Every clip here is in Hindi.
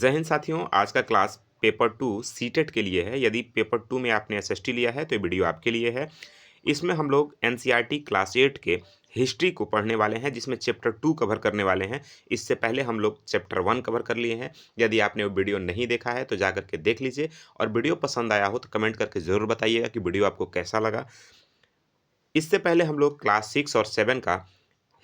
जय हिंद साथियों, आज का क्लास पेपर 2 सीटेट के लिए है। यदि पेपर 2 में आपने एसएसटी लिया है तो ये वीडियो आपके लिए है। इसमें हम लोग एनसीईआरटी क्लास 8 के हिस्ट्री को पढ़ने वाले हैं, जिसमें चैप्टर 2 कवर करने वाले हैं। इससे पहले हम लोग चैप्टर 1 कवर कर लिए हैं। यदि आपने वो वीडियो नहीं देखा है तो जा कर के देख लीजिए, और वीडियो पसंद आया हो तो कमेंट करके ज़रूर बताइएगा कि वीडियो आपको कैसा लगा। इससे पहले हम लोग क्लास 6 और 7 का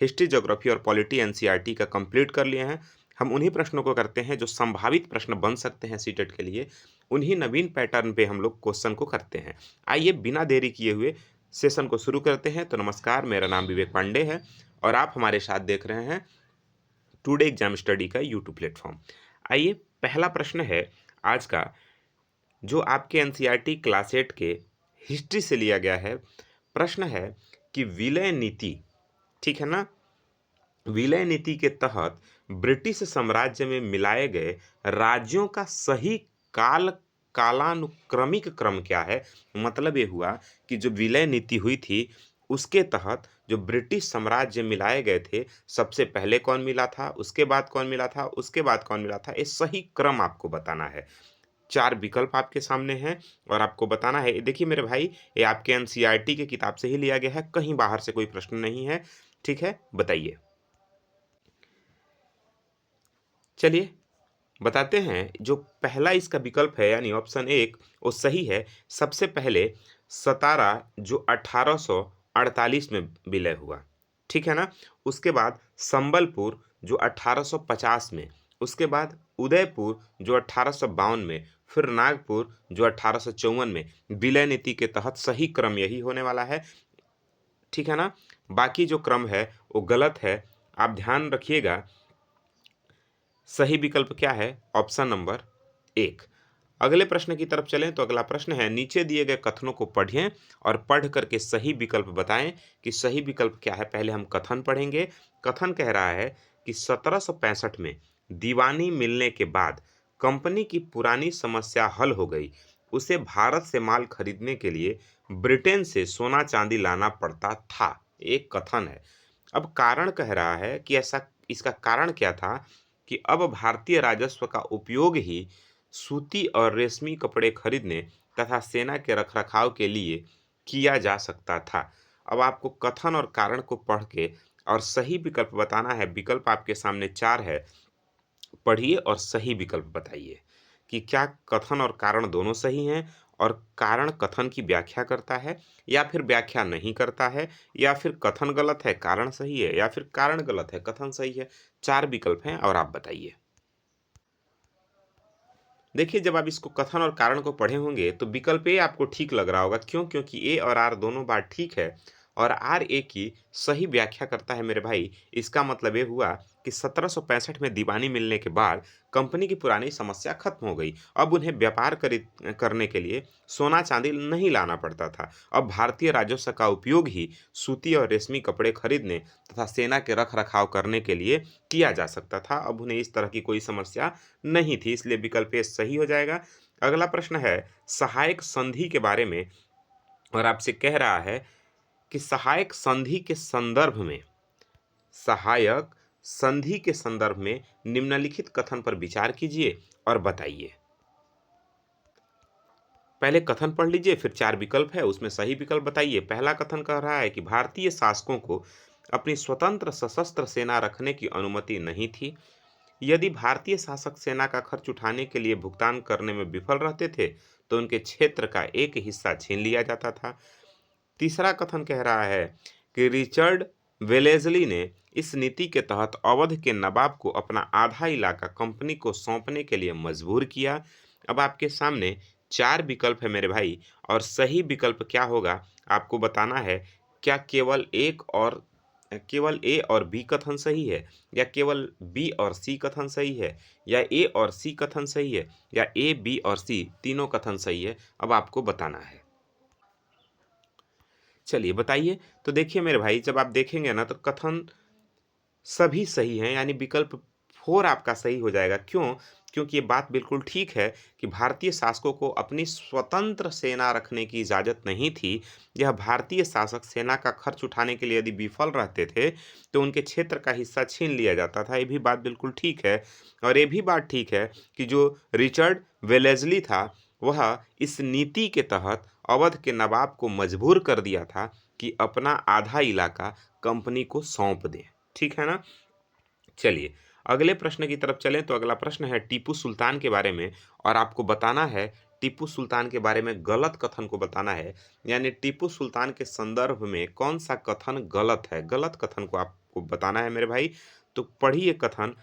हिस्ट्री, ज्योग्राफी और पॉलिटी एनसीईआरटी का कंप्लीट कर लिए हैं। हम उन्हीं प्रश्नों को करते हैं जो संभावित प्रश्न बन सकते हैं सीटेट के लिए। उन्हीं नवीन पैटर्न पे हम लोग क्वेश्चन को करते हैं। आइए बिना देरी किए हुए सेशन को शुरू करते हैं। तो नमस्कार, मेरा नाम विवेक पांडे है और आप हमारे साथ देख रहे हैं टुडे एग्जाम स्टडी का यूट्यूब प्लेटफॉर्म। आइए, पहला प्रश्न है आज का, जो आपके एनसीईआरटी क्लास 8 के हिस्ट्री से लिया गया है। प्रश्न है कि विलय नीति, ठीक है ना, विलय नीति के तहत ब्रिटिश साम्राज्य में मिलाए गए राज्यों का सही कालानुक्रमिक क्रम क्या है। मतलब ये हुआ कि जो विलय नीति हुई थी उसके तहत जो ब्रिटिश साम्राज्य मिलाए गए थे, सबसे पहले कौन मिला था, उसके बाद कौन मिला था, उसके बाद कौन मिला था, ये सही क्रम आपको बताना है। 4 विकल्प आपके सामने हैं और आपको बताना है। देखिए मेरे भाई, ये आपके एनसीईआरटी की किताब से ही लिया गया है, कहीं बाहर से कोई प्रश्न नहीं है। ठीक है, बताइए। चलिए बताते हैं। जो पहला इसका विकल्प है यानी ऑप्शन 1 वो सही है। सबसे पहले सतारा जो 1848 में विलय हुआ, ठीक है ना। उसके बाद संबलपुर जो 1850 में, उसके बाद उदयपुर जो 1852 में, फिर नागपुर जो 1854 में। विलय नीति के तहत सही क्रम यही होने वाला है, ठीक है ना। बाकी जो क्रम है वो गलत है, आप ध्यान रखिएगा। सही विकल्प क्या है? Option number 1। अगले प्रश्न की तरफ चलें तो अगला प्रश्न है, नीचे दिए गए कथनों को पढ़ें और पढ़ करके सही विकल्प बताएं कि सही विकल्प क्या है। पहले हम कथन पढ़ेंगे। कथन कह रहा है कि 1765 में दीवानी मिलने के बाद कंपनी की पुरानी समस्या हल हो गई। उसे भारत से माल खरीदने के लिए ब्रिटेन से सोना चांदी लाना पड़ता था। एक कथन है। अब कारण कह रहा है कि ऐसा, इसका कारण क्या था कि अब भारतीय राजस्व का उपयोग ही सूती और रेशमी कपड़े खरीदने तथा सेना के रखरखाव के लिए किया जा सकता था। अब आपको कथन और कारण को पढ़ के और सही विकल्प बताना है। विकल्प आपके सामने 4 है, पढ़िए और सही विकल्प बताइए कि क्या कथन और कारण दोनों सही हैं, और कारण कथन की व्याख्या करता है या फिर व्याख्या नहीं करता है, या फिर कथन गलत है कारण सही है, या फिर कारण गलत है कथन सही है। 4 विकल्प हैं और आप बताइए। देखिए, जब आप इसको कथन और कारण को पढ़े होंगे तो विकल्प ए आपको ठीक लग रहा होगा। क्यों? क्योंकि ए और आर दोनों बात ठीक है और आर ए की सही व्याख्या करता है मेरे भाई। इसका मतलब ये हुआ कि 1765 में दीवानी मिलने के बाद कंपनी की पुरानी समस्या खत्म हो गई। अब उन्हें व्यापार करने के लिए सोना चांदी नहीं लाना पड़ता था। अब भारतीय राजस्व का उपयोग ही सूती और रेशमी कपड़े खरीदने तथा सेना के रख रखाव करने के लिए किया जा सकता था। अब उन्हें इस तरह की कोई समस्या नहीं थी, इसलिए विकल्प ए सही हो जाएगा। अगला प्रश्न है सहायक संधि के बारे में, और आपसे कह रहा है कि सहायक संधि के संदर्भ में, सहायक संधि के संदर्भ में निम्नलिखित कथन पर विचार कीजिए और बताइए। पहले कथन पढ़ लीजिए, फिर 4 विकल्प है उसमें सही विकल्प बताइए। पहला कथन कह रहा है कि भारतीय शासकों को अपनी स्वतंत्र सशस्त्र सेना रखने की अनुमति नहीं थी। यदि भारतीय शासक सेना का खर्च उठाने के लिए भुगतान करने में विफल रहते थे तो उनके क्षेत्र का एक हिस्सा छीन लिया जाता था। तीसरा कथन कह रहा है कि रिचर्ड वेलेस्ली ने इस नीति के तहत अवध के नवाब को अपना आधा इलाका कंपनी को सौंपने के लिए मजबूर किया। अब आपके सामने 4 विकल्प है मेरे भाई, और सही विकल्प क्या होगा आपको बताना है। क्या केवल ए और बी कथन सही है, या केवल बी और सी कथन सही है, या ए और सी कथन सही है, या ए बी और सी तीनों कथन सही है? अब आपको बताना है। चलिए बताइए। तो देखिए मेरे भाई, जब आप देखेंगे ना तो कथन सभी सही हैं, यानी विकल्प 4 आपका सही हो जाएगा। क्यों? क्योंकि ये बात बिल्कुल ठीक है कि भारतीय शासकों को अपनी स्वतंत्र सेना रखने की इजाज़त नहीं थी। यह भारतीय शासक सेना का खर्च उठाने के लिए यदि विफल रहते थे, तो उनके क्षेत्र का हिस्सा छीन लिया जाता था। ये भी बात बिल्कुल ठीक है और ये भी बात ठीक है कि जो रिचर्ड वेलेज़ली था, वह इस नीति के तहत अवध के नवाब को मजबूर कर दिया था कि अपना आधा इलाका कंपनी को सौंप दें। ठीक है ना? चलिए, अगले प्रश्न की तरफ चलें तो अगला प्रश्न है टीपू सुल्तान के बारे में और आपको बताना है टीपू सुल्तान के बारे में गलत कथन को बताना है। यानी टीपू सुल्तान के संदर्भ में कौन-सा कथन गलत है? गलत कथन को आपको बताना है मेरे भाई। तो पढ़िए कथन,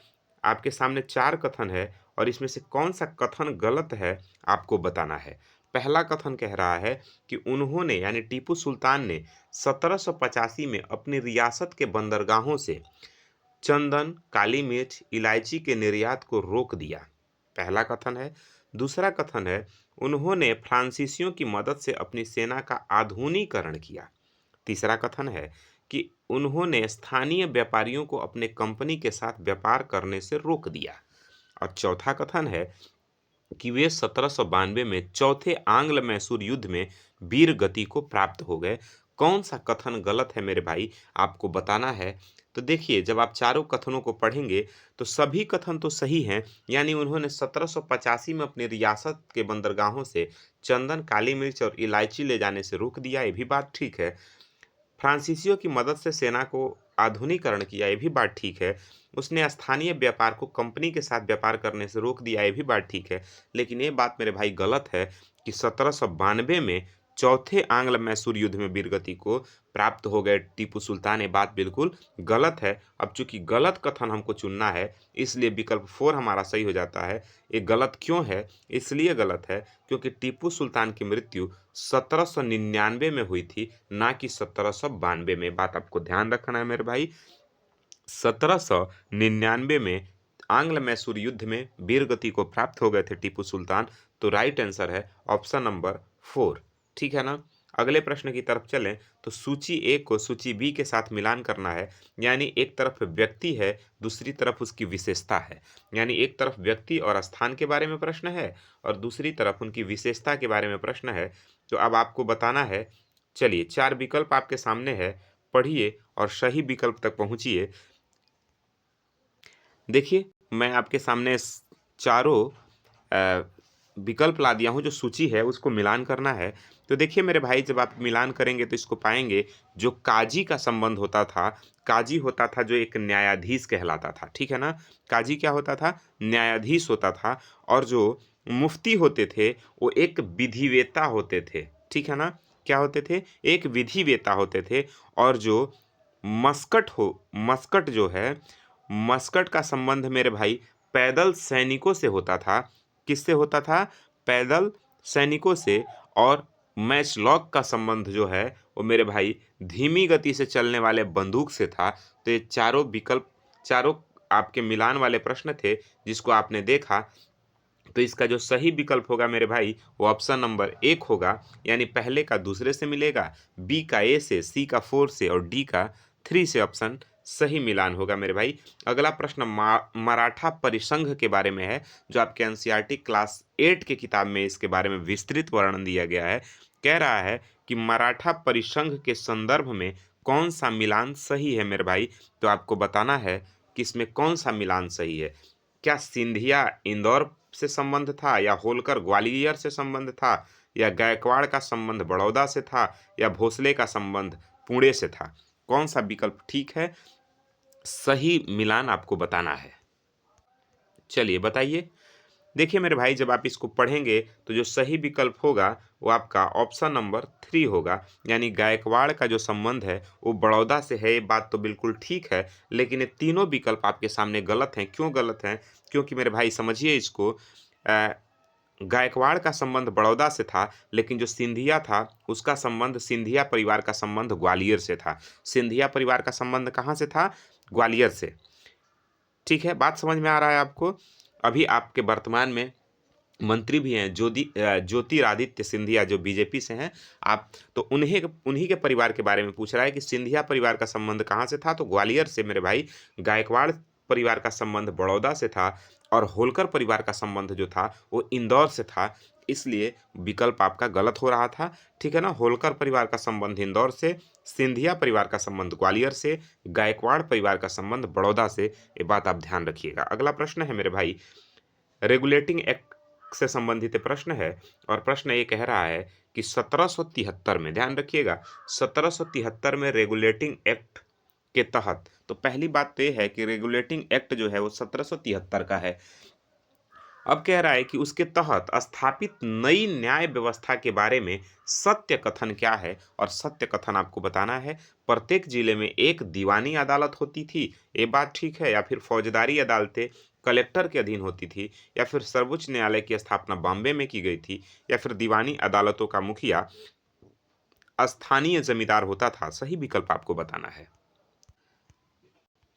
आपके सामने 4 कथन है और इसमें से कौन-सा कथन गलत है, आपको बताना है। पहला कथन कह रहा है कि उन्होंने यानी टीपू सुल्तान ने 1785 में अपनी रियासत के बंदरगाहों से चंदन, काली मिर्च, इलायची के निर्यात को रोक दिया। पहला कथन है। दूसरा कथन है, उन्होंने फ्रांसीसियों की मदद से अपनी सेना का आधुनिकीकरण किया। तीसरा कथन है कि उन्होंने स्थानीय व्यापारियों को अपने कंपनी के साथ व्यापार करने से रोक दिया। और चौथा कथन है कि वे 1792 में चौथे आंग्ल-मैसूर युद्ध में वीर गति को प्राप्त हो गए। कौन-सा कथन गलत है मेरे भाई, आपको बताना है। तो देखिए, जब आप चारों कथनों को पढ़ेंगे, तो सभी कथन तो सही हैं, यानी उन्होंने 1785 में अपनी रियासत के बंदरगाहों से चंदन, काली मिर्च और इलायची ले जाने से रोक दिया, ये भी बात ठीक है। फ्रांसीसियों की मदद से सेना को आधुनिकीकरण किया, ये भी बात ठीक है। उसने स्थानीय व्यापार को कंपनी के साथ व्यापार करने से रोक दिया, ये भी बात ठीक है। लेकिन ये बात मेरे भाई गलत है कि 1792 में चौथे आंग्ल-मैसूर युद्ध में वीरगति को प्राप्त हो गए टीपू सुल्तान, ये बात बिल्कुल गलत है। अब चूँकि गलत कथन हमको चुनना है, इसलिए विकल्प 4 हमारा सही हो जाता है। ये गलत क्यों है? इसलिए गलत है क्योंकि टीपू सुल्तान की मृत्यु 1799 में हुई थी, ना कि 1792 में। बात आपको ध्यान रखना है मेरे भाई। 1799 में आंग्ल मैसूर युद्ध में वीरगति को प्राप्त हो गए थे टीपू सुल्तान। तो राइट आंसर है ऑप्शन नंबर 4। ठीक है ना? अगले प्रश्न की तरफ चलें तो सूची ए को सूची बी के साथ मिलान करना है। यानी एक तरफ व्यक्ति है, दूसरी तरफ उसकी विशेषता है। यानी एक तरफ व्यक्ति और स्थान के बारे में प्रश्न है और दूसरी तरफ उनकी विशेषता के बारे में प्रश्न है। तो अब आपको बताना है। चलिए, 4 विकल्प आपके सामने है, पढ़िए और सही विकल्प तक पहुँचिए। देखिए, मैं आपके सामने चारों विकल्प ला दिया हूँ, जो सूची है उसको मिलान करना है। तो देखिए मेरे भाई, जब आप मिलान करेंगे तो इसको पाएँगे, जो काजी का संबंध होता था, काजी होता था जो एक न्यायाधीश कहलाता था, ठीक है ना? काजी क्या होता था? न्यायाधीश होता था। और जो मुफ्ती होते थे, वो एक विधिवेता होते थे, ठीक है ना? क्या होते थे? एक विधिवेता होते थे। और जो मस्कट जो है, मस्कट का संबंध मेरे भाई पैदल सैनिकों से होता था। किससे होता था? पैदल सैनिकों से। और मैचलॉक का संबंध जो है, वो मेरे भाई धीमी गति से चलने वाले बंदूक से था। तो ये चारों विकल्प, चारों आपके मिलान वाले प्रश्न थे, जिसको आपने देखा। तो इसका जो सही विकल्प होगा मेरे भाई, वो ऑप्शन नंबर 1 होगा। यानी पहले का दूसरे से मिलेगा, बी का ए से, सी का 4 से और डी का 3 से ऑप्शन सही मिलान होगा मेरे भाई। अगला प्रश्न मराठा परिसंघ के बारे में है, जो आपके एनसीईआरटी क्लास 8 की किताब में इसके बारे में विस्तृत वर्णन दिया गया है। कह रहा है कि मराठा परिसंघ के संदर्भ में कौन सा मिलान सही है मेरे भाई। तो आपको बताना है कि इसमें कौन सा मिलान सही है। क्या सिंधिया इंदौर से संबंध था, या होलकर ग्वालियर से संबंध था, या गायकवाड़ का संबंध बड़ौदा से था, या भोसले का संबंध पुणे से था? कौन सा विकल्प ठीक है? सही मिलान आपको बताना है। चलिए बताइए। देखिए मेरे भाई, जब आप इसको पढ़ेंगे तो जो सही विकल्प होगा वो आपका ऑप्शन नंबर 3 होगा। यानी गायकवाड़ का जो संबंध है वो बड़ौदा से है, ये बात तो बिल्कुल ठीक है। लेकिन ये तीनों विकल्प आपके सामने गलत हैं। क्यों गलत हैं? क्योंकि मेरे भाई समझिए इसको, गायकवाड़ का संबंध बड़ौदा से था, लेकिन जो सिंधिया था उसका संबंध, सिंधिया परिवार का संबंध ग्वालियर से था। सिंधिया परिवार का संबंध कहाँ से था? ग्वालियर से। ठीक है, बात समझ में आ रहा है आपको? अभी आपके वर्तमान में मंत्री भी हैं, ज्योतिरादित्य सिंधिया, जो बीजेपी से हैं। आप तो उन्हीं के परिवार के बारे में पूछ रहा है कि सिंधिया परिवार का संबंध कहाँ से था? तो ग्वालियर से मेरे भाई। गायकवाड़ परिवार का संबंध बड़ौदा से था। और होलकर परिवार का संबंध जो था वो इंदौर से था, इसलिए विकल्प आपका गलत हो रहा था। ठीक है ना? होलकर परिवार का संबंध इंदौर से, सिंधिया परिवार का संबंध ग्वालियर से, गायकवाड़ परिवार का संबंध बड़ौदा से। ये बात आप ध्यान रखिएगा। अगला प्रश्न है मेरे भाई, रेगुलेटिंग एक्ट से संबंधित प्रश्न है और प्रश्न ये कह रहा है कि 1773 में, ध्यान रखिएगा, 1773 में रेगुलेटिंग एक्ट के तहत, तो पहली बात तो ये है कि रेगुलेटिंग एक्ट जो है वो 1773 का है। अब कह रहा है कि उसके तहत स्थापित नई न्याय व्यवस्था के बारे में सत्य कथन क्या है, और सत्य कथन आपको बताना है। प्रत्येक जिले में एक दीवानी अदालत होती थी, ये बात ठीक है, या फिर फौजदारी अदालतें कलेक्टर के अधीन होती थी, या फिर सर्वोच्च न्यायालय की स्थापना बॉम्बे में की गई थी, या फिर दीवानी अदालतों का मुखिया स्थानीय जमींदार होता था। सही विकल्प आपको बताना है।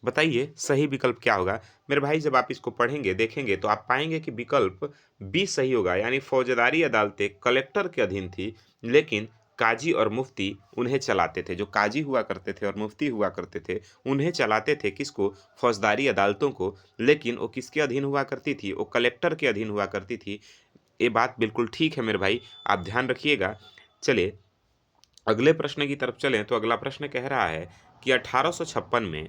बताइए सही विकल्प क्या होगा? मेरे भाई जब आप इसको पढ़ेंगे, देखेंगे तो आप पाएँगे कि विकल्प बी सही होगा, यानी फौजदारी अदालतें कलेक्टर के अधीन थी, लेकिन काजी और मुफ्ती उन्हें चलाते थे। जो काजी हुआ करते थे और मुफ्ती हुआ करते थे, उन्हें चलाते थे किसको? फौजदारी अदालतों को, लेकिन वो किसके अधीन हुआ करती थी? वो कलेक्टर के अधीन हुआ करती थी। ये बात बिल्कुल ठीक है मेरे भाई, आप ध्यान रखिएगा। चलिए अगले प्रश्न की तरफ चलें, तो अगला प्रश्न कह रहा है कि 1856 में,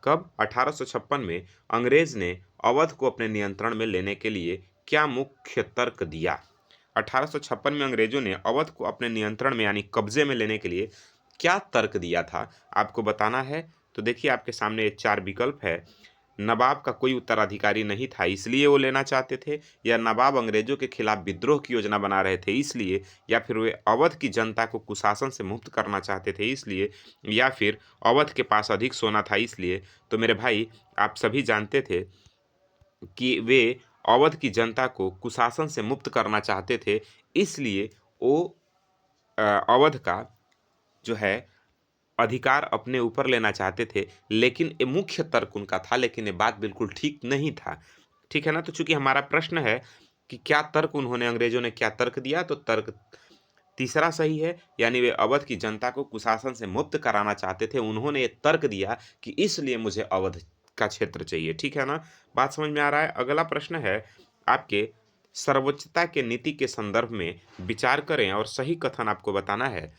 कब? 1856 में अंग्रेज ने अवध को अपने नियंत्रण में लेने के लिए क्या मुख्य तर्क दिया? 1856 में अंग्रेजों ने अवध को अपने नियंत्रण में यानी कब्जे में लेने के लिए क्या तर्क दिया था, आपको बताना है। तो देखिए आपके सामने ये चार विकल्प है। नवाब का कोई उत्तराधिकारी नहीं था इसलिए वो लेना चाहते थे, या नवाब अंग्रेजों के खिलाफ विद्रोह की योजना बना रहे थे इसलिए, या फिर वे अवध की जनता को कुशासन से मुक्त करना चाहते थे इसलिए, या फिर अवध के पास अधिक सोना था इसलिए। तो मेरे भाई आप सभी जानते थे कि वे अवध की जनता को कुशासन से मुक्त करना चाहते थे, इसलिए वो अवध का जो है अधिकार अपने ऊपर लेना चाहते थे। लेकिन ये मुख्य तर्क उनका था, लेकिन ये बात बिल्कुल ठीक नहीं था। ठीक है ना? तो चूंकि हमारा प्रश्न है कि क्या तर्क उन्होंने, अंग्रेजों ने क्या तर्क दिया, तो तर्क तीसरा सही है, यानी वे अवध की जनता को कुशासन से मुक्त कराना चाहते थे। उन्होंने ये तर्क दिया कि इसलिए मुझे अवध का क्षेत्र चाहिए। ठीक है ना? बात समझ में आ रहा है? अगला प्रश्न है आपके, सर्वोच्चता के नीति के संदर्भ में विचार करें और सही कथन आपको बताना है।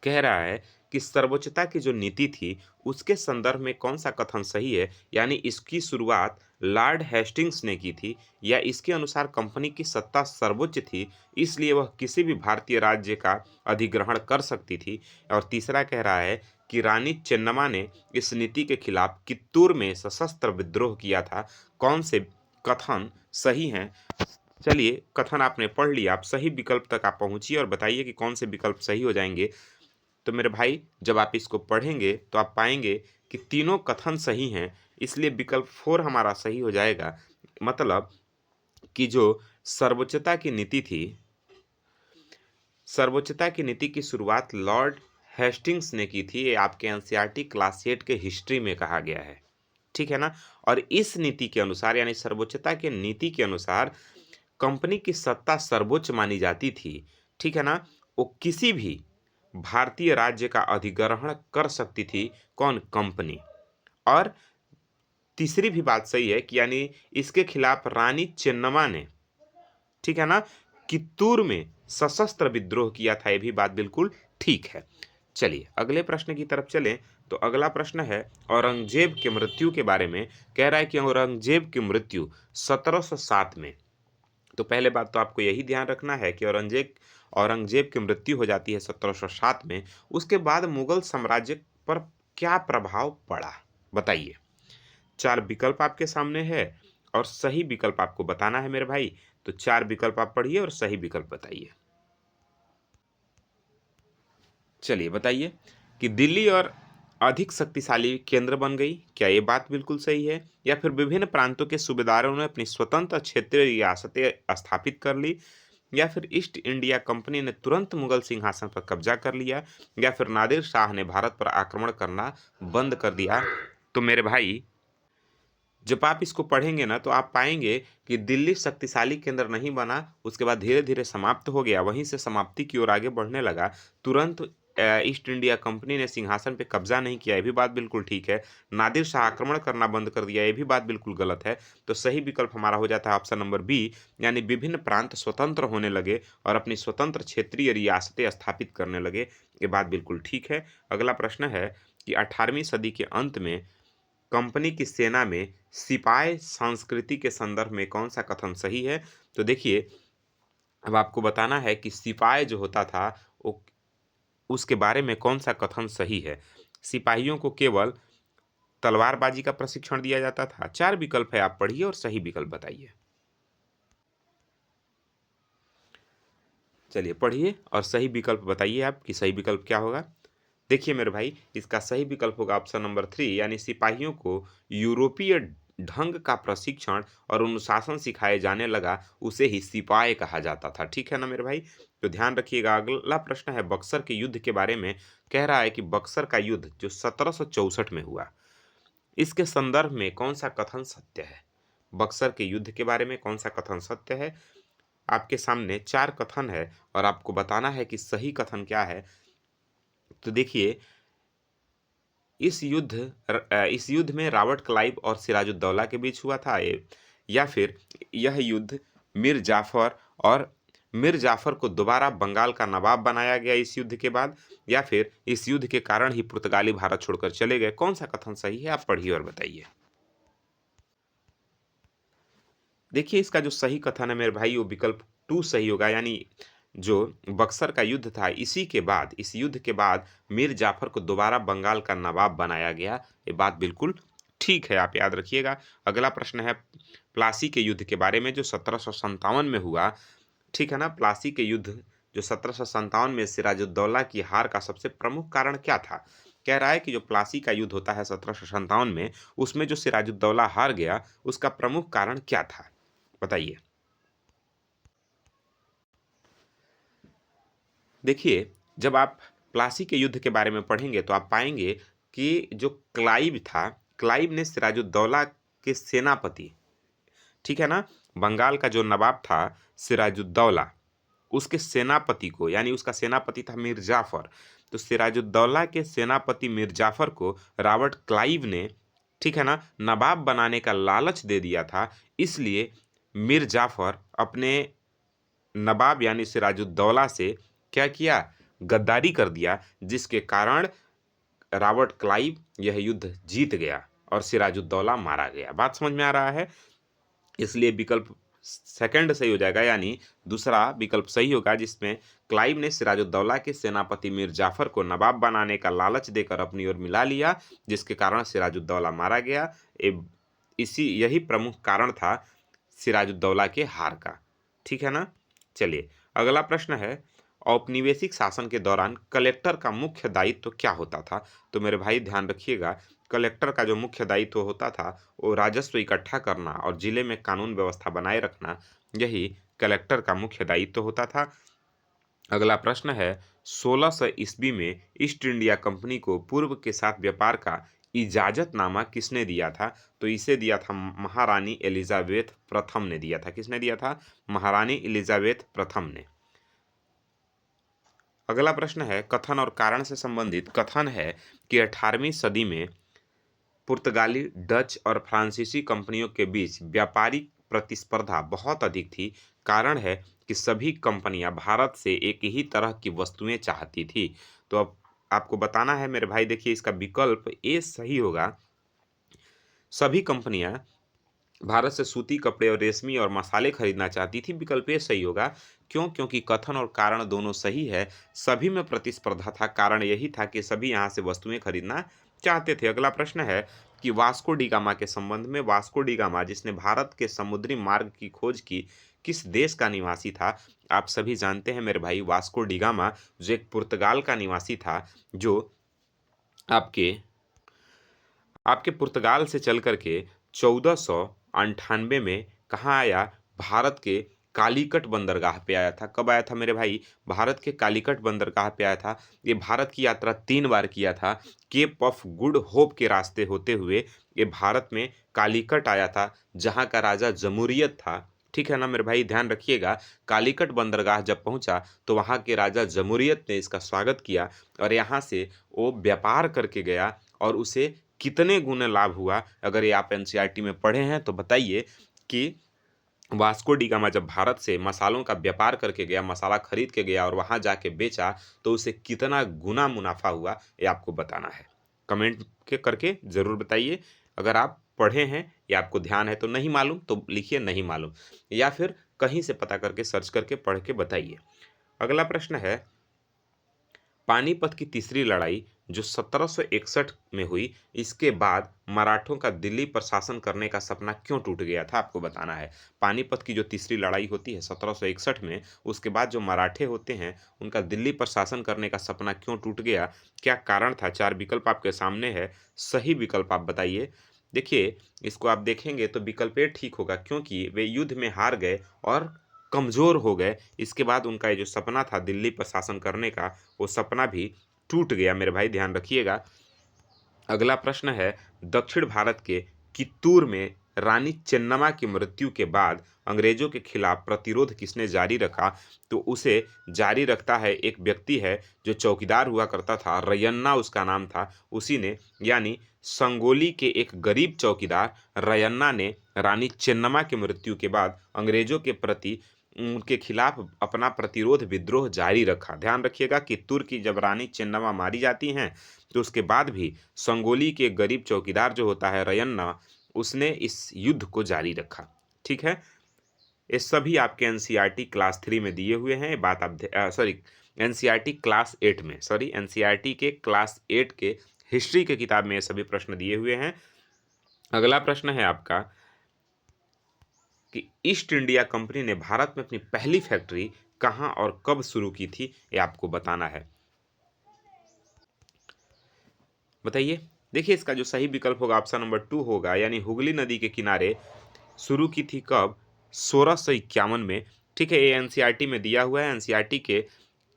कह रहा है कि सर्वोच्चता की जो नीति थी उसके संदर्भ में कौन सा कथन सही है, यानी इसकी शुरुआत लॉर्ड हेस्टिंग्स ने की थी, या इसके अनुसार कंपनी की सत्ता सर्वोच्च थी इसलिए वह किसी भी भारतीय राज्य का अधिग्रहण कर सकती थी, और तीसरा कह रहा है कि रानी चेन्नम्मा ने इस नीति के खिलाफ कित्तूर में सशस्त्र विद्रोह किया था। कौन से कथन सही हैं? चलिए कथन आपने पढ़ लिया, आप सही विकल्प तक आप पहुंचिए और बताइए कि कौन से विकल्प सही हो जाएंगे। तो मेरे भाई जब आप इसको पढ़ेंगे तो आप पाएंगे कि तीनों कथन सही हैं, इसलिए विकल्प 4 हमारा सही हो जाएगा। मतलब कि जो सर्वोच्चता की नीति थी, सर्वोच्चता की नीति की शुरुआत लॉर्ड हेस्टिंग्स ने की थी, ये आपके एनसीईआरटी क्लास 8 के हिस्ट्री में कहा गया है। ठीक है ना? और इस नीति के अनुसार, यानी सर्वोच्चता के नीति के अनुसार, कंपनी की सत्ता सर्वोच्च मानी जाती थी। ठीक है ना? वो किसी भी भारतीय राज्य का अधिग्रहण कर सकती थी। कौन? कंपनी। और तीसरी भी बात सही है कि यानी इसके खिलाफ रानी चेन्नम्मा ने, ठीक है ना, कित्तूर में सशस्त्र विद्रोह किया था। ये भी बात बिल्कुल ठीक है। चलिए अगले प्रश्न की तरफ चलें, तो अगला प्रश्न है औरंगजेब के मृत्यु के बारे में। कह रहा है कि औरंगजेब की मृत्यु 1707 में। तो पहले बात तो आपको यही ध्यान रखना है कि औरंगजेब औरंगजेब की मृत्यु हो जाती है 1707 में। उसके बाद मुगल साम्राज्य पर क्या प्रभाव पड़ा, बताइए। चार विकल्प आपके सामने है और सही विकल्प आपको बताना है मेरे भाई। तो चार विकल्प आप पढ़िए और सही विकल्प बताइए। चलिए बताइए कि दिल्ली और अधिक शक्तिशाली केंद्र बन गई, क्या ये बात बिल्कुल सही है? या फिर विभिन्न प्रांतों के सूबेदारों ने अपनी स्वतंत्र क्षेत्रीय रियासतें स्थापित कर ली, या फिर ईस्ट इंडिया कंपनी ने तुरंत मुगल सिंहासन पर कब्जा कर लिया, या फिर नादिर शाह ने भारत पर आक्रमण करना बंद कर दिया। तो मेरे भाई जब आप इसको पढ़ेंगे ना तो आप पाएंगे कि दिल्ली शक्तिशाली केंद्र नहीं बना, उसके बाद धीरे धीरे समाप्त हो गया, वहीं से समाप्ति की ओर आगे बढ़ने लगा। तुरंत ईस्ट इंडिया कंपनी ने सिंहासन पे कब्जा नहीं किया, ये भी बात बिल्कुल ठीक है। नादिर शाह आक्रमण करना बंद कर दिया, ये भी बात बिल्कुल गलत है। तो सही विकल्प हमारा हो जाता है ऑप्शन नंबर बी, यानी विभिन्न प्रांत स्वतंत्र होने लगे और अपनी स्वतंत्र क्षेत्रीय रियासतें स्थापित करने लगे, ये बात बिल्कुल ठीक है। अगला प्रश्न है कि 18वीं सदी के अंत में कंपनी की सेना में सिपाही संस्कृति के संदर्भ में कौन सा कथन सही है? तो देखिए, अब आपको बताना है कि सिपाही जो होता था वो, उसके बारे में कौन सा कथन सही है। सिपाहियों को केवल तलवारबाजी का प्रशिक्षण दिया जाता था। 4 विकल्प है, आप पढ़िए और सही विकल्प बताइए। चलिए पढ़िए और सही विकल्प बताइए आप कि सही विकल्प क्या होगा। देखिए मेरे भाई, इसका सही विकल्प होगा ऑप्शन नंबर 3, यानी सिपाहियों को यूरोपीय ढंग का प्रशिक्षण और अनुशासन सिखाए जाने लगा, उसे ही सिपाही कहा जाता था। ठीक है ना मेरे भाई? तो ध्यान रखिएगा। अगला प्रश्न है बक्सर के युद्ध के बारे में। कह रहा है कि बक्सर का युद्ध जो 1764 में हुआ, इसके संदर्भ में कौन सा कथन सत्य है? बक्सर के युद्ध के बारे में कौन सा कथन सत्य है? आपके सामने 4 कथन है और आपको बताना है कि सही कथन क्या है। तो देखिए, इस युद्ध में रॉबर्ट क्लाइव और सिराजुद्दौला के बीच हुआ था ये, या फिर यह युद्ध मीर जाफर और मीर जाफर को दोबारा बंगाल का नवाब बनाया गया इस युद्ध के बाद, या फिर इस युद्ध के कारण ही पुर्तगाली भारत छोड़कर चले गए। कौन सा कथन सही है, आप पढ़िए और बताइए। देखिए, इसका जो सही कथन है मेरे भाई, वो विकल्प 2 सही होगा, यानी जो बक्सर का युद्ध था, इसी के बाद, इस युद्ध के बाद मीर जाफर को दोबारा बंगाल का नवाब बनाया गया। ये बात बिल्कुल ठीक है, आप याद रखिएगा। अगला प्रश्न है प्लासी के युद्ध के बारे में जो 1757 में हुआ। ठीक है ना? प्लासी के युद्ध जो 1757 में सिराजुद्दौला की हार का सबसे प्रमुख कारण क्या था? कह रहा है कि जो प्लासी का युद्ध होता है 1757 में, उसमें जो सिराजुद्दौला हार गया, उसका प्रमुख कारण क्या था? बताइए। देखिए, जब आप प्लासी के युद्ध के बारे में पढ़ेंगे तो आप पाएंगे कि जो क्लाइव था, क्लाइव ने सिराजुद्दौला के सेनापति, ठीक है ना, बंगाल का जो नवाब था सिराजुद्दौला, उसके सेनापति को, यानी उसका सेनापति था मीर जाफर, तो सिराजुद्दौला के सेनापति मीर जाफर को रॉबर्ट क्लाइव ने, ठीक है ना, नवाब बनाने का लालच दे दिया था। इसलिए मीर जाफर अपने नवाब यानी सिराजुद्दौला से क्या किया? गद्दारी कर दिया, जिसके कारण रॉबर्ट क्लाइव यह युद्ध जीत गया और सिराजुद्दौला मारा गया। बात समझ में आ रहा है? इसलिए विकल्प सेकंड सही हो जाएगा, यानी दूसरा विकल्प सही होगा, जिसमें क्लाइव ने सिराजुद्दौला के सेनापति मीर जाफर को नवाब बनाने का लालच देकर अपनी ओर मिला लिया, जिसके कारण सिराजुद्दौला मारा गया। यही प्रमुख कारण था सिराजुद्दौला के हार का। ठीक है ना? चलिए, अगला प्रश्न है औपनिवेशिक शासन के दौरान कलेक्टर का मुख्य दायित्व क्या होता था? तो मेरे भाई ध्यान रखिएगा, कलेक्टर का जो मुख्य दायित्व होता था वो राजस्व इकट्ठा करना और जिले में कानून व्यवस्था बनाए रखना, यही कलेक्टर का मुख्य दायित्व होता था। अगला प्रश्न है 1600 ईस्वी में ईस्ट इंडिया कंपनी को पूर्व के साथ व्यापार का इजाजतनामा किसने दिया था? तो इसे दिया था महारानी एलिजाबेथ प्रथम ने दिया था। किसने दिया था? महारानी एलिजाबेथ प्रथम ने। अगला प्रश्न है कथन और कारण से संबंधित। कथन है कि 18वीं सदी में पुर्तगाली, डच और फ्रांसीसी कंपनियों के बीच व्यापारिक प्रतिस्पर्धा बहुत अधिक थी। कारण है कि सभी कंपनियां भारत से एक ही तरह की वस्तुएं चाहती थी। तो अब आपको बताना है मेरे भाई, देखिए इसका विकल्प ए सही होगा। सभी कंपनियां भारत से सूती कपड़े और रेशमी और मसाले खरीदना चाहती थी। विकल्प ए सही होगा। क्यों? क्योंकि कथन और कारण दोनों सही है। सभी में प्रतिस्पर्धा था, कारण यही था कि सभी यहाँ से वस्तुएं खरीदना चाहते थे। अगला प्रश्न है कि वास्को डी गामा के संबंध में। वास्को डी गामा, जिसने भारत के समुद्री मार्ग की खोज की, किस देश का निवासी था? आप सभी जानते हैं मेरे भाई, वास्को डी गामा जो एक पुर्तगाल का निवासी था, जो आपके आपके पुर्तगाल से चल करके 1498 में कहाँ आया? भारत के कालीकट बंदरगाह पे आया था। कब आया था मेरे भाई? भारत के कालीकट बंदरगाह पे आया था। ये भारत की यात्रा 3 बार किया था। केप ऑफ गुड होप के रास्ते होते हुए ये भारत में कालीकट आया था, जहाँ का राजा जमूरियत था ठीक है ना मेरे भाई, ध्यान रखिएगा। कालीकट बंदरगाह जब पहुंचा तो वहां के राजा जमूरियत ने इसका स्वागत किया और यहाँ से वो व्यापार करके गया और उसे कितने गुने लाभ हुआ, अगर ये आप एनसीईआरटी में पढ़े हैं तो बताइए कि वास्को डी गामा जब भारत से मसालों का व्यापार करके गया, मसाला खरीद के गया और वहां जाके बेचा, तो उसे कितना गुना मुनाफा हुआ, ये आपको बताना है। कमेंट के करके जरूर बताइए। अगर आप पढ़े हैं या आपको ध्यान है तो नहीं मालूम तो लिखिए नहीं मालूम, या फिर कहीं से पता करके सर्च करके पढ़ के बताइए। अगला प्रश्न है, पानीपत की तीसरी लड़ाई जो 1761 में हुई, इसके बाद मराठों का दिल्ली पर शासन करने का सपना क्यों टूट गया था, आपको बताना है। पानीपत की जो तीसरी लड़ाई होती है 1761 में, उसके बाद जो मराठे होते हैं उनका दिल्ली पर शासन करने का सपना क्यों टूट गया, क्या कारण था। 4 विकल्प आपके सामने है, सही विकल्प आप बताइए। देखिए, इसको आप देखेंगे तो विकल्प ए ठीक होगा, क्योंकि वे युद्ध में हार गए और कमज़ोर हो गए। इसके बाद उनका ये जो सपना था दिल्ली पर शासन करने का, वो सपना भी टूट गया मेरे भाई, ध्यान रखिएगा। अगला प्रश्न है, दक्षिण भारत के कित्तूर में रानी चेन्नम्मा की मृत्यु के बाद अंग्रेजों के खिलाफ प्रतिरोध किसने जारी रखा, तो उसे जारी रखता है एक व्यक्ति है जो चौकीदार हुआ करता था, रयन्ना उसका नाम था, उसी ने, यानी संगोली के एक गरीब चौकीदार रयन्ना ने रानी चेन्नम्मा की मृत्यु के बाद अंग्रेजों के प्रति उनके खिलाफ अपना प्रतिरोध विद्रोह जारी रखा। ध्यान रखिएगा, कित्तूर की जब रानी चेन्नम्मा मारी जाती हैं तो उसके बाद भी संगोली के गरीब चौकीदार जो होता है रयन्ना, उसने इस युद्ध को जारी रखा। ठीक है, ये सभी आपके एनसीईआरटी क्लास 3 में दिए हुए हैं। ये बात आप सॉरी, एनसीईआरटी क्लास 8 में, सॉरी एनसीईआरटी के क्लास 8 के हिस्ट्री के किताब में ये सभी प्रश्न दिए हुए हैं। अगला प्रश्न है आपका कि ईस्ट इंडिया कंपनी ने भारत में अपनी पहली फैक्ट्री कहाँ और कब शुरू की थी, ये आपको बताना है। बताइए। देखिए, इसका जो सही विकल्प होगा ऑप्शन नंबर 2 होगा, यानी हुगली नदी के किनारे शुरू की थी कब, 1651 में। ठीक है, ये एनसीईआरटी में दिया हुआ है, एनसीईआरटी के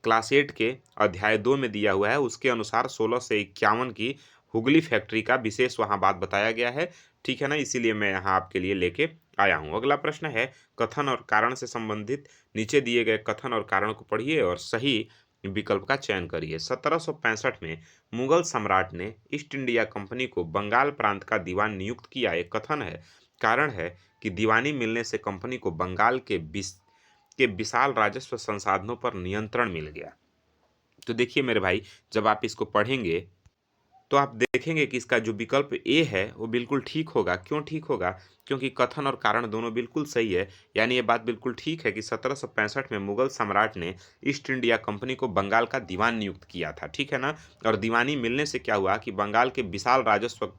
क्लास 8 के अध्याय 2 में दिया हुआ है। उसके अनुसार 1651 की हुगली फैक्ट्री का विशेष वहाँ बात बताया गया है। ठीक है ना, इसीलिए मैं यहाँ आपके लिए लेके आया हूँ। अगला प्रश्न है, कथन और कारण से संबंधित नीचे दिए गए कथन और कारण को पढ़िए और सही विकल्प का चयन करिए। 1765 में मुगल सम्राट ने ईस्ट इंडिया कंपनी को बंगाल प्रांत का दीवान नियुक्त किया, एक कथन है। कारण है कि दीवानी मिलने से कंपनी को बंगाल के विशाल राजस्व संसाधनों पर नियंत्रण मिल गया। तो देखिए मेरे भाई, जब आप इसको पढ़ेंगे तो आप देखेंगे कि इसका जो विकल्प ए है वो बिल्कुल ठीक होगा। क्यों ठीक होगा? क्योंकि कथन और कारण दोनों बिल्कुल सही है। यानी ये बात बिल्कुल ठीक है कि 1765 में मुगल सम्राट ने ईस्ट इंडिया कंपनी को बंगाल का दीवान नियुक्त किया था। ठीक है ना? और दीवानी मिलने से क्या हुआ कि बंगाल के विशाल राजस्व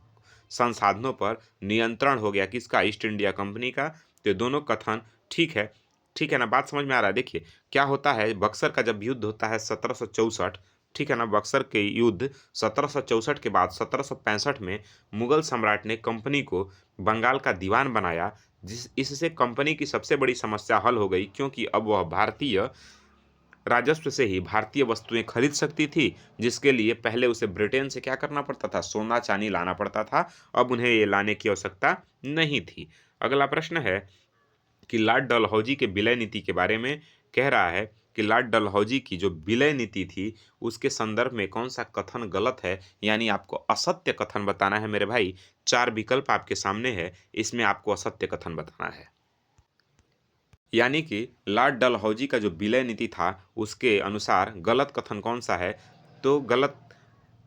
संसाधनों पर नियंत्रण हो गया, किसका? ईस्ट इंडिया कंपनी का। तो ये दोनों कथन ठीक है। ठीक है ना? बात समझ में आ रहा है? देखिए, क्या होता है, बक्सर का जब युद्ध होता है 1764, ठीक है ना, बक्सर के युद्ध 1764 के बाद 1765 में मुगल सम्राट ने कंपनी को बंगाल का दीवान बनाया, जिस इससे कंपनी की सबसे बड़ी समस्या हल हो गई, क्योंकि अब वह भारतीय राजस्व से ही भारतीय वस्तुएं खरीद सकती थी, जिसके लिए पहले उसे ब्रिटेन से क्या करना पड़ता था? सोना चांदी लाना पड़ता था। अब उन्हें ये लाने की आवश्यकता नहीं थी। अगला प्रश्न है कि लॉर्ड डलहौजी के विलय नीति के बारे में कह रहा है कि लॉर्ड डलहौजी की जो विलय नीति थी उसके संदर्भ में कौन सा कथन गलत है, यानी आपको असत्य कथन बताना है मेरे भाई। 4 विकल्प आपके सामने है, इसमें आपको असत्य कथन बताना है। यानी कि लॉर्ड डलहौजी का जो विलय नीति था उसके अनुसार गलत कथन कौन सा है, तो गलत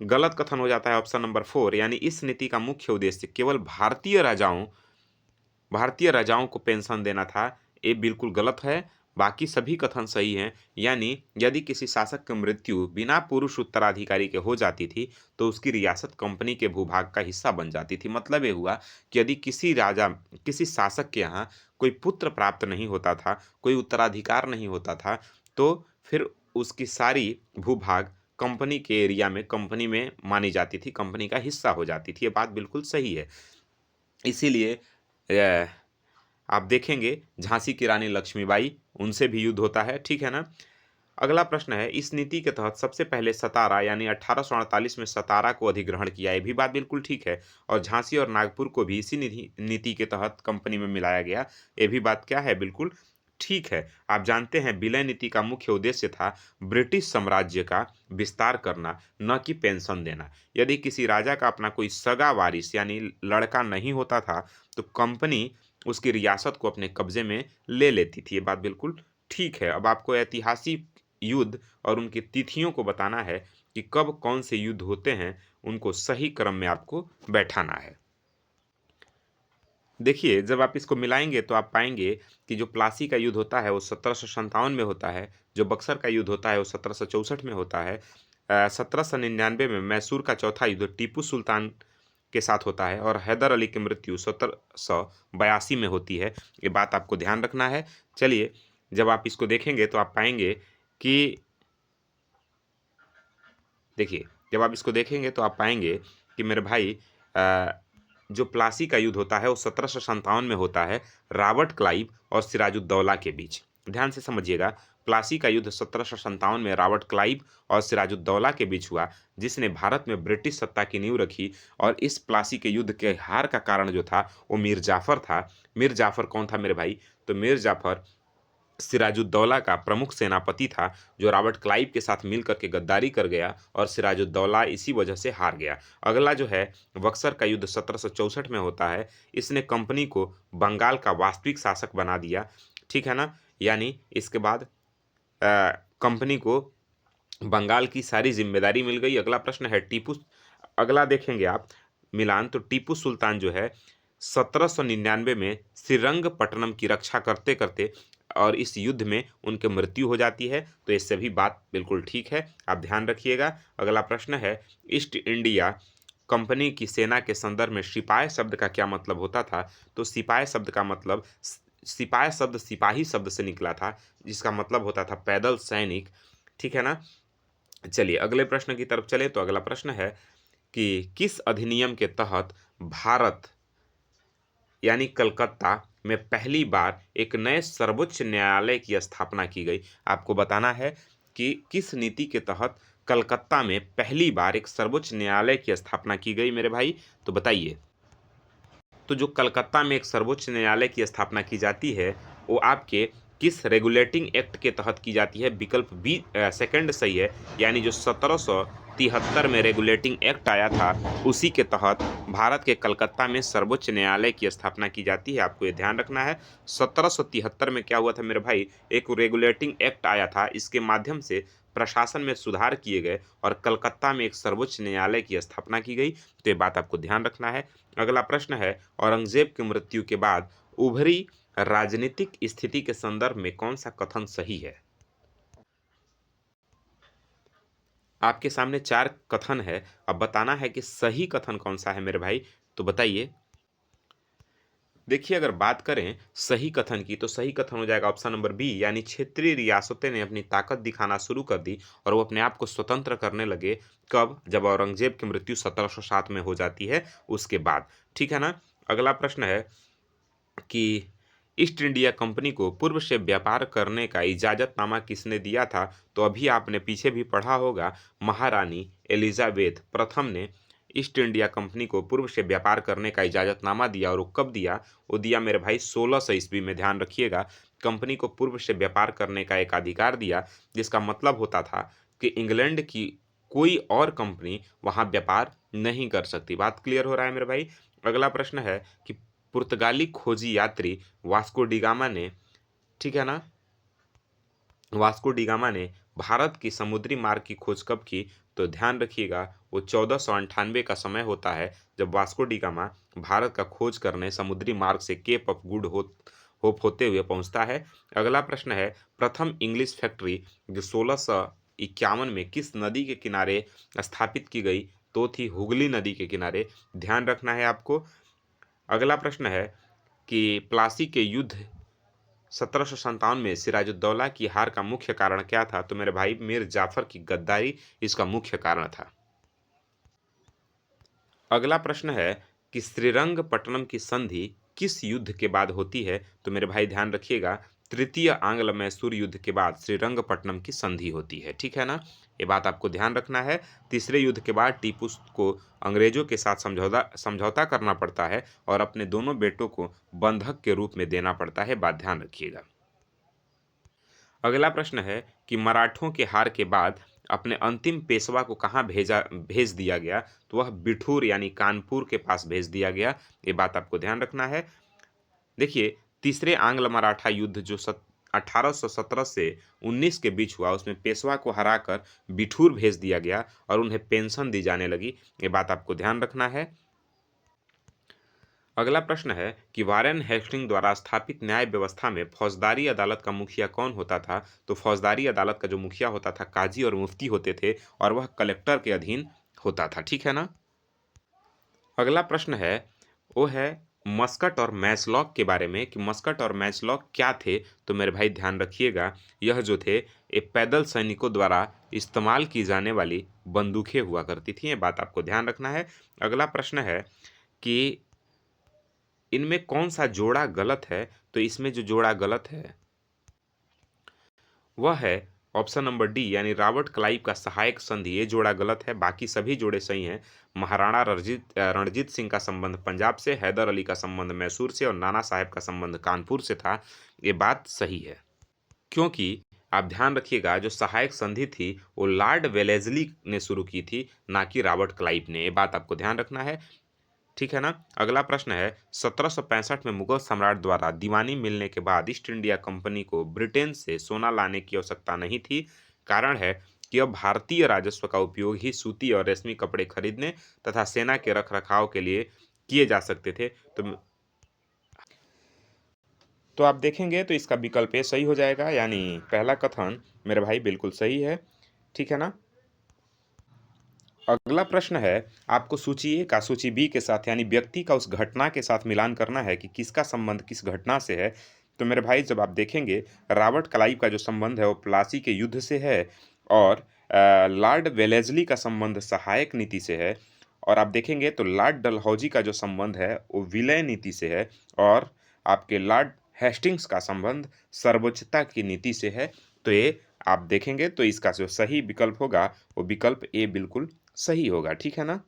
गलत कथन हो जाता है ऑप्शन नंबर 4, यानी इस नीति का मुख्य उद्देश्य केवल भारतीय राजाओं को पेंशन देना था। ये बिल्कुल गलत है। बाकी सभी कथन सही हैं। यानी यदि किसी शासक की मृत्यु बिना पुरुष उत्तराधिकारी के हो जाती थी तो उसकी रियासत कंपनी के भूभाग का हिस्सा बन जाती थी। मतलब ये हुआ कि यदि किसी शासक के यहाँ कोई पुत्र प्राप्त नहीं होता था, कोई उत्तराधिकार नहीं होता था, तो फिर उसकी सारी भूभाग कंपनी के एरिया में, कंपनी में मानी जाती थी, कंपनी का हिस्सा हो जाती थी। ये बात बिल्कुल सही है। इसीलिए अ, आप देखेंगे झांसी की रानी लक्ष्मीबाई, उनसे भी युद्ध होता है। ठीक है ना? अगला प्रश्न है, इस नीति के तहत सबसे पहले सतारा यानी 1848 में सतारा को अधिग्रहण किया। ये भी बात बिल्कुल ठीक है। और झांसी और नागपुर को भी इसी निधि नीति के तहत कंपनी में मिलाया गया। ये भी बात क्या है, बिल्कुल ठीक है। आप जानते हैं विलय नीति का मुख्य उद्देश्य था ब्रिटिश साम्राज्य का विस्तार करना, न कि पेंशन देना। यदि किसी राजा का अपना कोई सगा वारिस यानी लड़का नहीं होता था तो कंपनी उसकी रियासत को अपने कब्जे में ले लेती थी। ये बात बिल्कुल ठीक है। अब आपको ऐतिहासिक युद्ध और उनकी तिथियों को बताना है कि कब कौन से युद्ध होते हैं, उनको सही क्रम में आपको बैठाना है। देखिए, जब आप इसको मिलाएंगे तो आप पाएंगे कि जो प्लासी का युद्ध होता है वो 1757 में होता है, जो बक्सर का युद्ध होता है वो 1764 में होता है, 1799 में मैसूर का चौथा युद्ध टीपू सुल्तान के साथ होता है और हैदर अली की मृत्यु 1782 में होती है। ये बात आपको ध्यान रखना है। चलिए, जब आप इसको देखेंगे तो आप पाएंगे कि देखिए, जब आप इसको देखेंगे तो आप पाएंगे कि मेरे भाई जो प्लासी का युद्ध होता है वो 1757 में होता है, रॉबर्ट क्लाइव और सिराजुद्दौला के बीच। ध्यान से समझिएगा, प्लासी का युद्ध 1757 में रॉबर्ट क्लाइव और सिराजुद्दौला के बीच हुआ, जिसने भारत में ब्रिटिश सत्ता की नींव रखी। और इस प्लासी के युद्ध के हार का कारण जो था वो मीर जाफर था। मीर जाफर कौन था मेरे भाई? तो मीर जाफर सिराजुद्दौला का प्रमुख सेनापति था, जो रॉबर्ट क्लाइव के साथ मिलकर के गद्दारी कर गया और सिराजुद्दौला इसी वजह से हार गया। अगला जो है बक्सर का युद्ध 1764 में होता है। इसने कंपनी को बंगाल का वास्तविक शासक बना दिया, ठीक है ना। यानी इसके बाद कंपनी को बंगाल की सारी जिम्मेदारी मिल गई। अगला प्रश्न है टीपू, अगला देखेंगे आप मिलान, तो टीपू सुल्तान जो है 1799 में श्रीरंगपट्टनम की रक्षा करते करते और इस युद्ध में उनकी मृत्यु हो जाती है। तो ये सभी बात बिल्कुल ठीक है, आप ध्यान रखिएगा। अगला प्रश्न है, ईस्ट इंडिया कंपनी की सेना के संदर्भ में सिपाही शब्द का क्या मतलब होता था? तो सिपाही शब्द का मतलब सिपाही शब्द सिपाही शब्द से निकला था, जिसका मतलब होता था पैदल सैनिक, ठीक है ना। चलिए अगले प्रश्न की तरफ चले, तो अगला प्रश्न है कि किस अधिनियम के तहत भारत यानी कलकत्ता में पहली बार एक नए सर्वोच्च न्यायालय की स्थापना की गई? आपको बताना है कि किस नीति के तहत कलकत्ता में पहली बार एक सर्वोच्च न्यायालय की स्थापना की गई मेरे भाई, तो बताइए। तो जो कलकत्ता में एक सर्वोच्च न्यायालय की स्थापना की जाती है वो आपके किस रेगुलेटिंग एक्ट के तहत की जाती है? विकल्प बी सेकंड सही है। यानी जो 1773 में रेगुलेटिंग एक्ट आया था उसी के तहत भारत के कलकत्ता में सर्वोच्च न्यायालय की स्थापना की जाती है। आपको ये ध्यान रखना है। 1773 में क्या हुआ था मेरे भाई? एक रेगुलेटिंग एक्ट आया था, इसके माध्यम से प्रशासन में सुधार किए गए और कलकत्ता में एक सर्वोच्च न्यायालय की स्थापना की गई। तो ये बात आपको ध्यान रखना है। अगला प्रश्न है, औरंगजेब की मृत्यु के बाद उभरी राजनीतिक स्थिति के संदर्भ में कौन सा कथन सही है? आपके सामने चार कथन है, अब बताना है कि सही कथन कौन सा है मेरे भाई, तो बताइए। देखिए, अगर बात करें सही कथन की तो सही कथन हो जाएगा ऑप्शन नंबर बी, यानी क्षेत्रीय रियासतें ने अपनी ताकत दिखाना शुरू कर दी और वो अपने आप को स्वतंत्र करने लगे। कब? जब औरंगजेब की मृत्यु 1707 में हो जाती है, उसके बाद, ठीक है ना। अगला प्रश्न है कि ईस्ट इंडिया कंपनी को पूर्व से व्यापार करने का इजाजतनामा किसने दिया था? तो अभी आपने पीछे भी पढ़ा होगा, महारानी एलिजाबेथ प्रथम ने ईस्ट इंडिया कंपनी को पूर्व से व्यापार करने का इजाजतनामा दिया। और वो कब दिया? वो दिया मेरे भाई 1600 ईस्वी में। ध्यान रखिएगा, कंपनी को पूर्व से व्यापार करने का एक अधिकार दिया, जिसका मतलब होता था कि इंग्लैंड की कोई और कंपनी वहां व्यापार नहीं कर सकती। बात क्लियर हो रहा है मेरे भाई। अगला प्रश्न है कि पुर्तगाली खोजी यात्री वास्को डिगामा ने, ठीक है ना, वास्को डिगामा ने भारत की समुद्री मार्ग की खोज कब की? तो ध्यान रखिएगा, वो 1498 का समय होता है जब वास्को डिगामा भारत का खोज करने समुद्री मार्ग से केप ऑफ गुड होप होते हुए पहुंचता है। अगला प्रश्न है, प्रथम इंग्लिश फैक्ट्री जो 1651 में किस नदी के किनारे स्थापित की गई? तो थी हुगली नदी के किनारे। ध्यान रखना है आपको। अगला प्रश्न है कि प्लासी के युद्ध 1757 में सिराजुद्दौला की हार का मुख्य कारण क्या था? तो मेरे भाई मीर जाफर की गद्दारी इसका मुख्य कारण था। अगला प्रश्न है कि श्रीरंगपट्टनम की संधि किस युद्ध के बाद होती है? तो मेरे भाई ध्यान रखिएगा, तृतीय आंग्ल मैसूर युद्ध के बाद श्रीरंगपट्टनम की संधि होती है। ठीक है ना, ये बात आपको ध्यान रखना है। तीसरे युद्ध के बाद टीपू को अंग्रेजों के साथ समझौता समझौता करना पड़ता है और अपने दोनों बेटों को बंधक के रूप में देना पड़ता है, बात ध्यान रखिएगा। अगला प्रश्न है कि मराठों के हार के बाद अपने अंतिम पेशवा को कहाँ भेज दिया गया, तो वह बिठूर यानी कानपुर के पास भेज दिया गया, ये बात आपको ध्यान रखना है। देखिए, तीसरे आंग्ल मराठा युद्ध जो 1817 से 19 के बीच हुआ, उसमें पेशवा को हराकर बिठूर भेज दिया गया और उन्हें पेंशन दी जाने लगी, ये बात आपको ध्यान रखना है। अगला प्रश्न है कि वारेन हेस्टिंग द्वारा स्थापित न्याय व्यवस्था में फौजदारी अदालत का मुखिया कौन होता था, तो फौजदारी अदालत का जो मुखिया होता था काजी और मुफ्ती होते थे और वह कलेक्टर के अधीन होता था। ठीक है ना। अगला प्रश्न है वो है मस्कट और मैचलॉक के बारे में कि मस्कट और मैचलॉक क्या थे, तो मेरे भाई ध्यान रखिएगा, यह जो थे ये पैदल सैनिकों द्वारा इस्तेमाल की जाने वाली बंदूकें हुआ करती थी, ये बात आपको ध्यान रखना है। अगला प्रश्न है कि इनमें कौन सा जोड़ा गलत है, तो इसमें जो जोड़ा गलत है वह है ऑप्शन नंबर डी यानी रॉबर्ट क्लाइव का सहायक संधि, ये जोड़ा गलत है, बाकी सभी जोड़े सही हैं। महाराणा रणजीत सिंह का संबंध पंजाब से, हैदर अली का संबंध मैसूर से और नाना साहेब का संबंध कानपुर से था, ये बात सही है। क्योंकि आप ध्यान रखिएगा जो सहायक संधि थी वो लॉर्ड वेलेस्ली ने शुरू की थी, ना कि रॉबर्ट क्लाइव ने, ये बात आपको ध्यान रखना है। ठीक है ना। अगला प्रश्न है 1765 में मुगल सम्राट द्वारा दीवानी मिलने के बाद ईस्ट इंडिया कंपनी को ब्रिटेन से सोना लाने की आवश्यकता नहीं थी, कारण है कि अब भारतीय राजस्व का उपयोग ही सूती और रेशमी कपड़े खरीदने तथा सेना के रखरखाव के लिए किए जा सकते थे। तो आप देखेंगे तो इसका विकल्प ए सही हो जाएगा, यानी पहला कथन मेरे भाई बिल्कुल सही है। ठीक है ना। अगला प्रश्न है आपको सूची ए का सूची बी के साथ यानी व्यक्ति का उस घटना के साथ मिलान करना है कि किसका संबंध किस घटना से है। तो मेरे भाई जब आप देखेंगे रॉबर्ट क्लाइव का जो संबंध है वो प्लासी के युद्ध से है और लॉर्ड वेलेस्ली का संबंध सहायक नीति से है, और आप देखेंगे तो लॉर्ड डलहौजी का जो संबंध है वो विलय नीति से है, और आपके लॉर्ड हेस्टिंग्स का संबंध सर्वोच्चता की नीति से है। तो ये आप देखेंगे तो इसका जो सही विकल्प होगा वो विकल्प ए बिल्कुल सही होगा। ठीक है ना।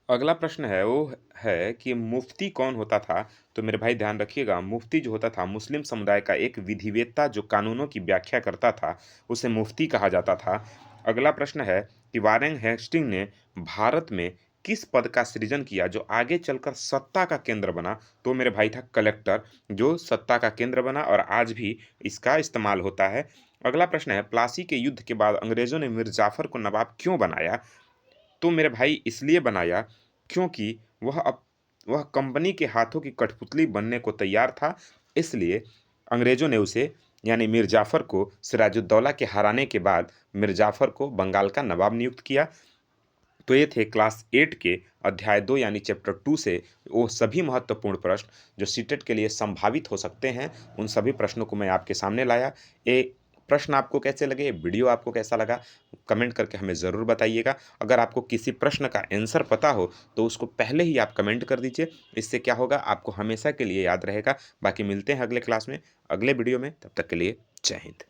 अगला प्रश्न है वो है कि मुफ्ती कौन होता था, तो मेरे भाई ध्यान रखिएगा, मुफ्ती जो होता था मुस्लिम समुदाय का एक विधिवेत्ता जो कानूनों की व्याख्या करता था, उसे मुफ्ती कहा जाता था। अगला प्रश्न है कि वारेन हेस्टिंग ने भारत में किस पद का सृजन किया जो आगे चलकर सत्ता का केंद्र बना, तो मेरे भाई था कलेक्टर, जो सत्ता का केंद्र बना और आज भी इसका इस्तेमाल होता है। अगला प्रश्न है प्लासी के युद्ध के बाद अंग्रेजों ने मीर जाफर को नवाब क्यों बनाया, तो मेरे भाई इसलिए बनाया क्योंकि वह कंपनी के हाथों की कठपुतली बनने को तैयार था, इसलिए अंग्रेजों ने उसे यानी मीर जाफर को सिराजुद्दौला के हराने के बाद मीर जाफर को बंगाल का नवाब नियुक्त किया। तो ये थे क्लास 8 के अध्याय 2 यानी चैप्टर 2 से वो सभी महत्वपूर्ण प्रश्न जो सीटेट के लिए संभावित हो सकते हैं, उन सभी प्रश्नों को मैं आपके सामने लाया। ये प्रश्न आपको कैसे लगे, ये वीडियो आपको कैसा लगा, कमेंट करके हमें ज़रूर बताइएगा। अगर आपको किसी प्रश्न का आंसर पता हो तो उसको पहले ही आप कमेंट कर दीजिए, इससे क्या होगा आपको हमेशा के लिए याद रहेगा। बाकी मिलते हैं अगले क्लास में, अगले वीडियो में, तब तक के लिए जय हिंद।